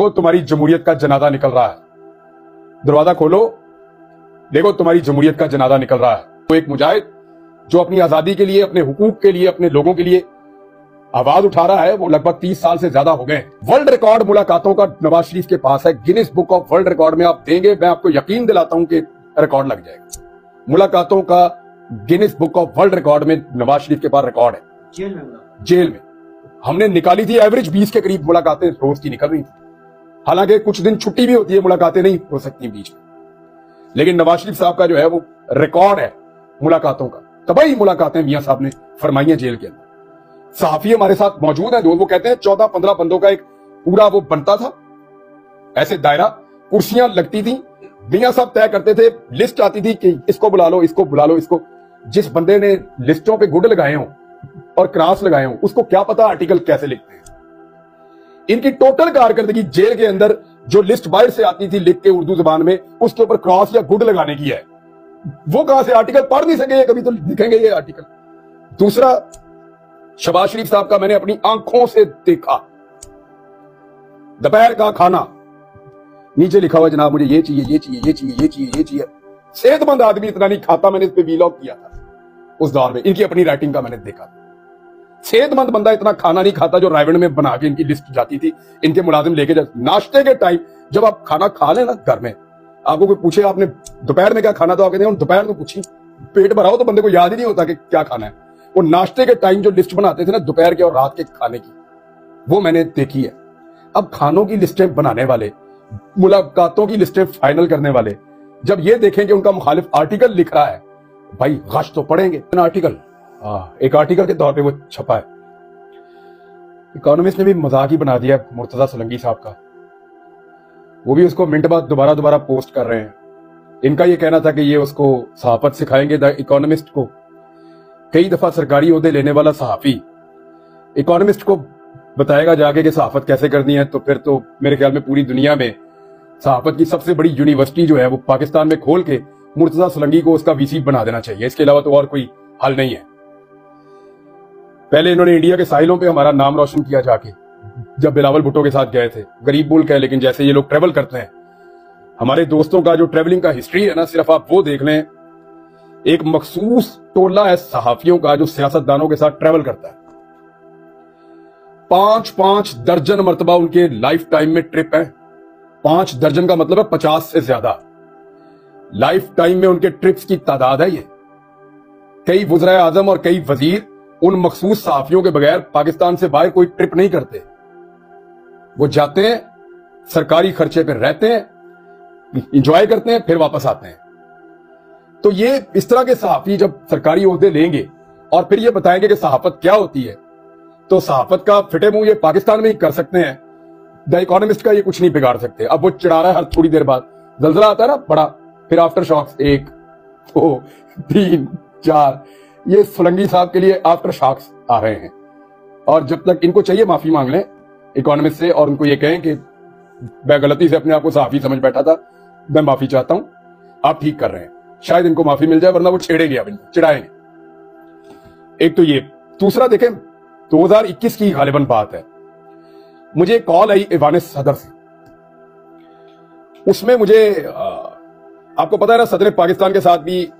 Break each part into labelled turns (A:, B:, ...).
A: देखो तुम्हारी जमहूरियत का जनाजा निकल रहा है, दरवाजा खोलो, देखो तुम्हारी जमहूरियत का जनाजा निकल रहा है। वो एक मुजाहिद जो अपनी आजादी के लिए, अपने हुकूक के लिए, अपने लोगों के लिए आवाज उठा रहा है, वो लगभग 30 साल से ज्यादा हो गए। वर्ल्ड रिकॉर्ड मुलाकातों का नवाज शरीफ के पास है, Guinness book of world record में आप देंगे, मैं आपको यकीन दिलाता हूं कि रिकॉर्ड लग जाएगा। मुलाकातों का Guinness book of world record में नवाज शरीफ के पास रिकॉर्ड है। जेल में हमने निकाली थी एवरेज 20 के करीब मुलाकातें रोज की निकल रही थी। हालांकि कुछ दिन छुट्टी भी होती है, मुलाकातें नहीं हो सकती बीच में, लेकिन नवाज शरीफ साहब का जो है वो रिकॉर्ड है मुलाकातों का। तबाही मुलाकातें मियां साहब ने फरमाई हैं जेल के अंदर। सहाफी हमारे साथ मौजूद है, वो कहते हैं 14-15 बंदों का एक पूरा वो बनता था, ऐसे दायरा, कुर्सियां लगती थी, मियां साहब तय करते थे, लिस्ट आती थी कि इसको बुला लो, इसको बुला लो, इसको। जिस बंदे ने लिस्टों पे गुड लगाए हों और क्रॉस लगाए हों, उसको क्या पता आर्टिकल कैसे लिखते हैं। इनकी टोटल कारकर्दगी जेल के अंदर जो लिस्ट बाहर से आती थी लिख के उर्दू जुबान में, उसके ऊपर क्रॉस या गुड लगाने की है। वो कहां से आर्टिकल पढ़ नहीं सके, कभी तो लिखेंगे ये आर्टिकल। दूसरा, शहबाज शरीफ साहब का मैंने अपनी आंखों से देखा, दोपहर का खाना नीचे लिखा हुआ जनाब मुझे ये चाहिए, ये चाहिए, ये चाहिए, ये चाहिए, ये चाहिए। सेहतमंद आदमी इतना नहीं खाता, मैंने इस पे वीलॉग किया था उस दौर में, इनकी अपनी राइटिंग का मैंने देखा। सेहतमंद बंदा इतना खाना नहीं खाता जो रायवण में बना के इनकी लिस्ट जाती थी, इनके मुलाजिम लेके जाते। नाश्ते के टाइम जब आप खाना खा लेना घर में, आपको कोई पूछे आपने दोपहर में क्या खाना, तो आप कहते हैं दोपहर को पूछी, पेट भरा हो तो बंदे को याद ही नहीं होता कि क्या खाना है। वो नाश्ते के टाइम जो लिस्ट बनाते थे ना दोपहर के और रात के खाने की, वो मैंने देखी है। अब खानों की लिस्टें बनाने वाले, मुलाकातों की लिस्टें फाइनल करने वाले जब ये देखें कि उनका मुखालिफ आर्टिकल लिख रहा है, भाई गश तो पढ़ेंगे। आर्टिकल, एक आर्टिकल के तौर पे वो छपा है। इकोनॉमिस्ट ने भी मजाक ही बना दिया मुर्तजा सोलंकी साहब का, वो भी उसको मिनट बाद दोबारा पोस्ट कर रहे हैं। इनका ये कहना था कि ये उसको सहाफत सिखाएंगे, द इकोनॉमिस्ट को। कई दफा सरकारी ओहदे लेने वाला सहाफी इकोनॉमिस्ट को बताएगा जाके कि सहाफत कैसे करनी है, तो फिर तो मेरे ख्याल में पूरी दुनिया में सहाफत की सबसे बड़ी यूनिवर्सिटी जो है वो पाकिस्तान में खोल के मुर्तजा सोलंकी को उसका वीसी बना देना चाहिए। इसके अलावा तो और कोई हल नहीं है। पहले इन्होंने इंडिया के साहिलों पे हमारा नाम रोशन किया जाके, जब बिलावल भुट्टो के साथ गए थे। गरीब मुल्क है, लेकिन जैसे ये लोग ट्रेवल करते हैं, हमारे दोस्तों का जो ट्रेवलिंग का हिस्ट्री है ना, सिर्फ आप वो देख लें। एक मखसूस टोला है सहाफियों का जो सियासतदानों के साथ ट्रेवल करता है। 5-5 दर्जन मरतबा उनके लाइफ टाइम में ट्रिप है। 5 दर्जन का मतलब है 50 से ज्यादा लाइफ टाइम में उनके ट्रिप्स की तादाद है ये। कई वज़ीर आज़म और कई वजीर उन मखसूस सहाफियों के बगैर पाकिस्तान से बाहर कोई ट्रिप नहीं करते। वो जाते हैं, सरकारी खर्चे पर रहते हैं, इंजॉय करते हैं, फिर वापस आते हैं। तो ये इस तरह के सहाफी जब सरकारी ओहदे लेंगे और फिर ये बताएंगे कि सहाफत क्या होती है, तो सहाफत का फिटे मुंह ये पाकिस्तान में ही कर सकते हैं, द इकोनॉमिस्ट का ये कुछ नहीं बिगाड़ सकते। अब वो चिढ़ा रहा है हर थोड़ी देर बाद, जलजला आता है ना बड़ा, फिर आफ्टर शॉक्स 1, 2, 3, 4, ये सोलंकी साहब के लिए आफ्टर शॉक्स आ रहे हैं। और जब तक इनको चाहिए माफी मांग लें इकोनॉमिस्ट से और उनको ये कहें कि मैं गलती से अपने आप को सहाफी समझ बैठा था, मैं माफी चाहता हूं, आप ठीक कर रहे हैं, शायद इनको माफी मिल जाए, वरना वो छेड़ेंगे, अब चिढ़ाएंगे। एक तो ये। दूसरा देखें, 2021 की गालिबन बात है, मुझे कॉल आई ईवान सदर से। उसमें मुझे आपको पता है ना, सदर पाकिस्तान के साथ भी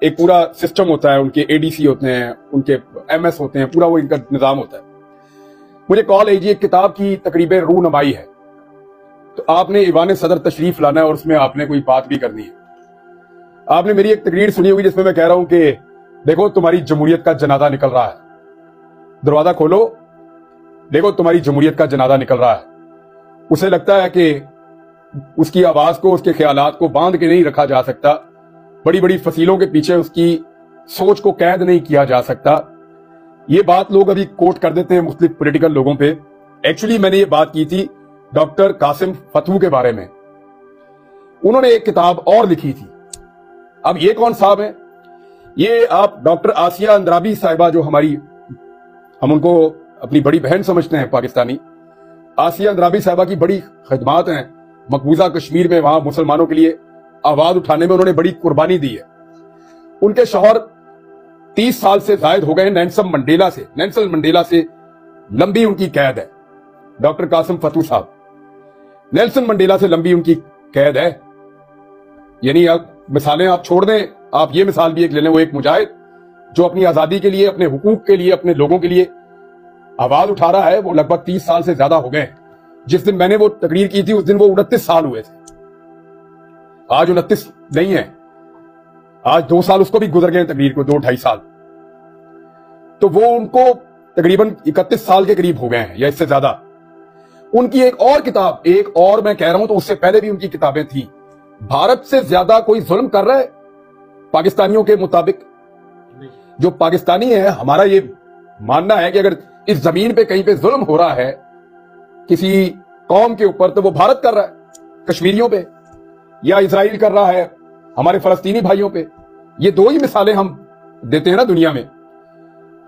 A: एक पूरा सिस्टम होता है, उनके एडीसी होते हैं, उनके एमएस होते हैं, पूरा वो इनका निजाम होता है। मुझे कॉल आई जी, एक किताब की तकरीब रूनमाई है, तो आपने ईवान सदर तशरीफ लाना है और उसमें आपने कोई बात भी करनी है। आपने मेरी एक तकरीर सुनी होगी जिसमें मैं कह रहा हूं कि देखो तुम्हारी जमहूरियत का जनाजा निकल रहा है, दरवाजा खोलो, देखो तुम्हारी जमहूरियत का जनाजा निकल रहा है। उसे लगता है कि उसकी आवाज को, उसके ख्यालात को बांध के नहीं रखा जा सकता, बड़ी बड़ी फसीलों के पीछे उसकी सोच को कैद नहीं किया जा सकता। ये बात लोग अभी कोट कर देते हैं मुख्तलिफ पॉलिटिकल लोगों पे। एक्चुअली मैंने ये बात की थी डॉक्टर कासिम फतू के बारे में। उन्होंने एक किताब और लिखी थी। अब ये कौन साहब है? ये आप डॉक्टर आसिया अंद्राबी साहिबा, जो हमारी, हम उनको अपनी बड़ी बहन समझते हैं पाकिस्तानी, आसिया अंद्राबी साहिबा की बड़ी खिदमात हैं मकबूजा कश्मीर में, वहां मुसलमानों के लिए आवाज उठाने में उन्होंने बड़ी कुर्बानी दी है। उनके शौहर 30 साल से जायद हो गए नेल्सन मंडेला से लंबी उनकी कैद है, डॉक्टर कासिम फतू साहब। नेल्सन मंडेला से लंबी उनकी कैद है। यानी आप मिसालें आप छोड़ दें, आप ये मिसाल भी एक ले लें, वो एक मुजाहिद जो अपनी आजादी के लिए, अपने हुकूक के लिए, अपने लोगों के लिए आवाज उठा रहा है, वो लगभग 30 साल से ज्यादा हो गए। जिस दिन मैंने वो तकरीर की थी उस दिन वो 29 साल हुए थे। आज 29 नहीं है, आज 2 साल उसको भी गुजर गए तकरीर को, 2-2.5 साल। तो वो उनको तकरीबन 31 साल के करीब हो गए हैं या इससे ज्यादा। उनकी एक और किताब, एक और मैं कह रहा हूं तो उससे पहले भी उनकी किताबें थी। भारत से ज्यादा कोई जुल्म कर रहा है पाकिस्तानियों के मुताबिक? जो पाकिस्तानी है, हमारा ये मानना है कि अगर इस जमीन पे कहीं पे जुल्म हो रहा है किसी कौम के ऊपर, तो वो भारत कर रहा है, कश्मीरियों पे, या इजराइल कर रहा है हमारे फलस्तीनी भाइयों पे। ये 2 ही मिसालें हम देते हैं ना दुनिया में।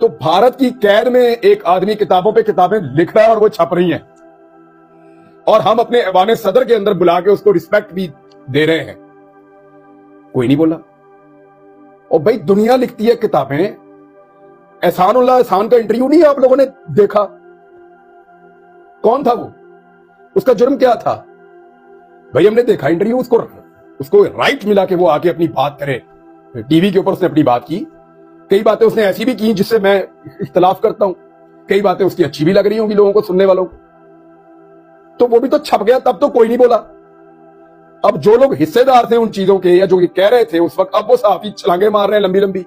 A: तो भारत की कैद में एक आदमी किताबों पे किताबें लिख रहा है और वो छप रही हैं, और हम अपने ऐवान सदर के अंदर बुला के उसको रिस्पेक्ट भी दे रहे हैं। कोई नहीं बोला। और भाई दुनिया लिखती है किताबें। एहसानुल्लाह एहसान का इंटरव्यू नहीं आप लोगों ने देखा? कौन था वो? उसका जुर्म क्या था? भाई हमने देखा इंटरव्यू, उसको राइट मिला कि वो आके अपनी बात करे। टीवी के ऊपर उसने अपनी बात की। कई बातें उसने ऐसी भी की जिससे मैं इख्तलाफ करता हूं, कई बातें उसकी अच्छी भी लग रही होंगी लोगों को, सुनने वालों को। तो वो भी तो छप गया, तब तो कोई नहीं बोला। अब जो लोग हिस्सेदार थे उन चीजों के, या जो कह रहे थे उस वक्त, अब वो साफी छलांगे मार रहे हैं लंबी लंबी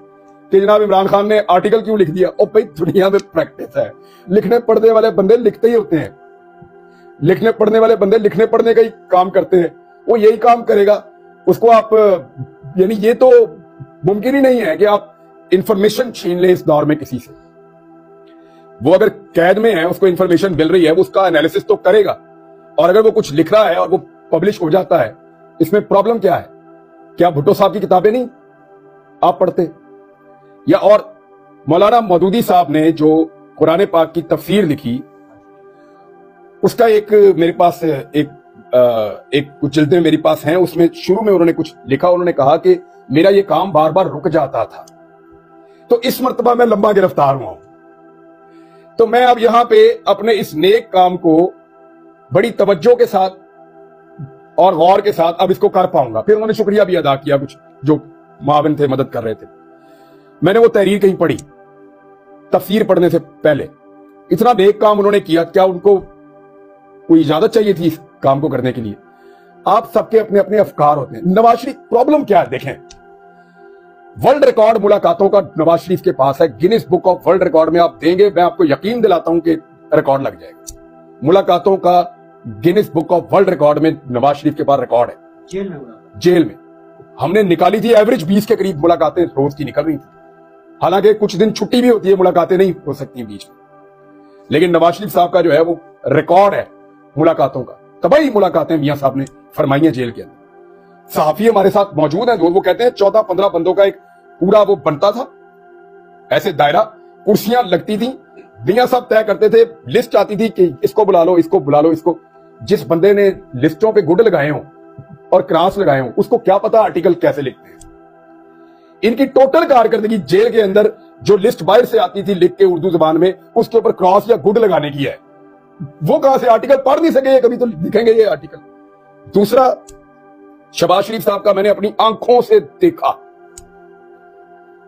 A: कि जनाब इमरान खान ने आर्टिकल क्यों लिख दिया। और भाई दुनिया में प्रैक्टिस है, लिखने पढ़ने वाले बंदे लिखते ही होते हैं। लिखने पढ़ने वाले बंदे लिखने पढ़ने का ही काम करते हैं, वो यही काम करेगा। उसको आप, यानी ये तो मुमकिन ही नहीं है कि आप इंफॉर्मेशन छीन ले इस दौर में किसी से। वो अगर कैद में है, उसको इंफॉर्मेशन मिल रही है, वो उसका एनालिसिस तो करेगा। और अगर वो कुछ लिख रहा है और वो पब्लिश हो जाता है, इसमें प्रॉब्लम क्या है? क्या भुट्टो साहब की किताबें नहीं आप पढ़ते? या और मौलाना मौदूदी साहब ने जो कुरान पाक की तफसीर लिखी, उसका एक मेरे पास एक कुछ जल्दें मेरे पास हैं। उसमें शुरू में उन्होंने कुछ लिखा, उन्होंने कहा कि मेरा ये काम बार बार रुक जाता था, तो इस मर्तबा मैं लंबा गिरफ्तार हुआ हूं। तो मैं अब यहां पे अपने इस नेक काम को बड़ी तवज्जो के साथ और गौर के साथ अब इसको कर पाऊंगा। फिर उन्होंने शुक्रिया भी अदा किया, कुछ जो माविन थे, मदद कर रहे थे। मैंने वो तहरीर कहीं पढ़ी तफसीर पढ़ने से पहले। इतना नेक काम उन्होंने किया, क्या उनको कोई इजाजत चाहिए थी इस काम को करने के लिए? आप सबके अपने अपने अफकार होते हैं। नवाज शरीफ, प्रॉब्लम क्या है देखें, वर्ल्ड रिकॉर्ड मुलाकातों का नवाज शरीफ के पास है। Guinness book of world record में आप देंगे, मैं आपको यकीन दिलाता हूं कि रिकॉर्ड लग जाएगा। मुलाकातों का Guinness book of world record में नवाज शरीफ के पास रिकॉर्ड है। जेल में हमने निकाली थी एवरेज 20 के करीब मुलाकातें रोज की निकल रही थी। हालांकि कुछ दिन छुट्टी भी होती है, मुलाकातें नहीं हो सकती बीच में, लेकिन नवाज शरीफ साहब का जो है वो रिकॉर्ड है मुलाकातों का। तबाही मुलाकातें मियां साहब ने फरमाई है जेल के अंदर। सहाफी हमारे साथ मौजूद हैं, वो कहते हैं 14-15 बंदों का एक पूरा वो बनता था, ऐसे दायरा, कुर्सियां लगती थी, मियां साहब तय करते थे, लिस्ट आती थी कि इसको बुला लो, इसको बुला लो, इसको। जिस बंदे ने लिस्टों पे गुड लगाए हों और क्रॉस लगाए हों, उसको क्या पता आर्टिकल कैसे लिखते हैं। इनकी टोटल कारकर्दगी जेल के अंदर जो लिस्ट बाहर से आती थी लिख के उर्दू जुबान में, उसके ऊपर क्रॉस या गुड लगाने की है। वो कहां से आर्टिकल पढ़ नहीं सके, कभी तो लिखेंगे ये आर्टिकल। दूसरा, शहबाज शरीफ साहब का मैंने अपनी आंखों से देखा,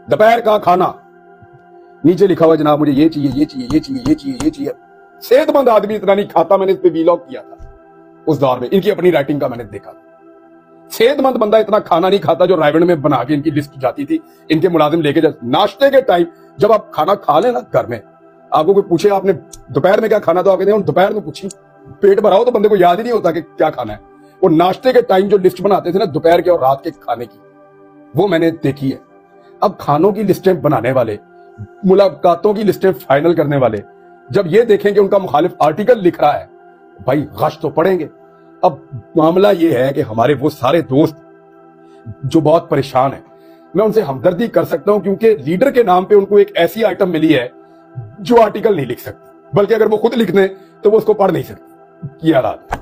A: दोपहर का खाना नीचे लिखा हुआ जनाब मुझे ये चाहिए, ये चाहिए, ये चाहिए, ये चाहिए, ये चाहिए। सेहतमंद आदमी इतना नहीं खाता। मैंने इस पे वीलॉग किया था उस दौर में, इनकी अपनी राइटिंग का मैंने देखा। सेहतमंद बंदा इतना खाना नहीं खाता जो रायगढ़ में बना के इनकी लिस्ट जाती थी, इनके मुलाजिम लेके जाते। नाश्ते के टाइम जब आप खाना खा लेना घर में, आपको कोई पूछे आपने दोपहर में क्या खाना, तो आप कहते हैं दोपहर में पूछी, पेट भरा हो तो बंदे को याद ही नहीं होता कि क्या खाना है। वो नाश्ते के टाइम जो लिस्ट बनाते थे ना दोपहर के और रात के खाने की, वो मैंने देखी है। अब खानों की लिस्टें बनाने वाले, मुलाकातों की लिस्टें फाइनल करने वाले जब ये देखें कि उनका मुखालिफ आर्टिकल लिख रहा है, भाई गश तो पड़ेंगे। अब मामला ये है कि हमारे वो सारे दोस्त जो बहुत परेशान हैं, मैं उनसे हमदर्दी कर सकता हूं, क्योंकि लीडर के नाम पे उनको एक ऐसी आइटम मिली है जो आर्टिकल नहीं लिख सकती, बल्कि अगर वो खुद लिख दें तो वो उसको पढ़ नहीं सकती। ये हालात।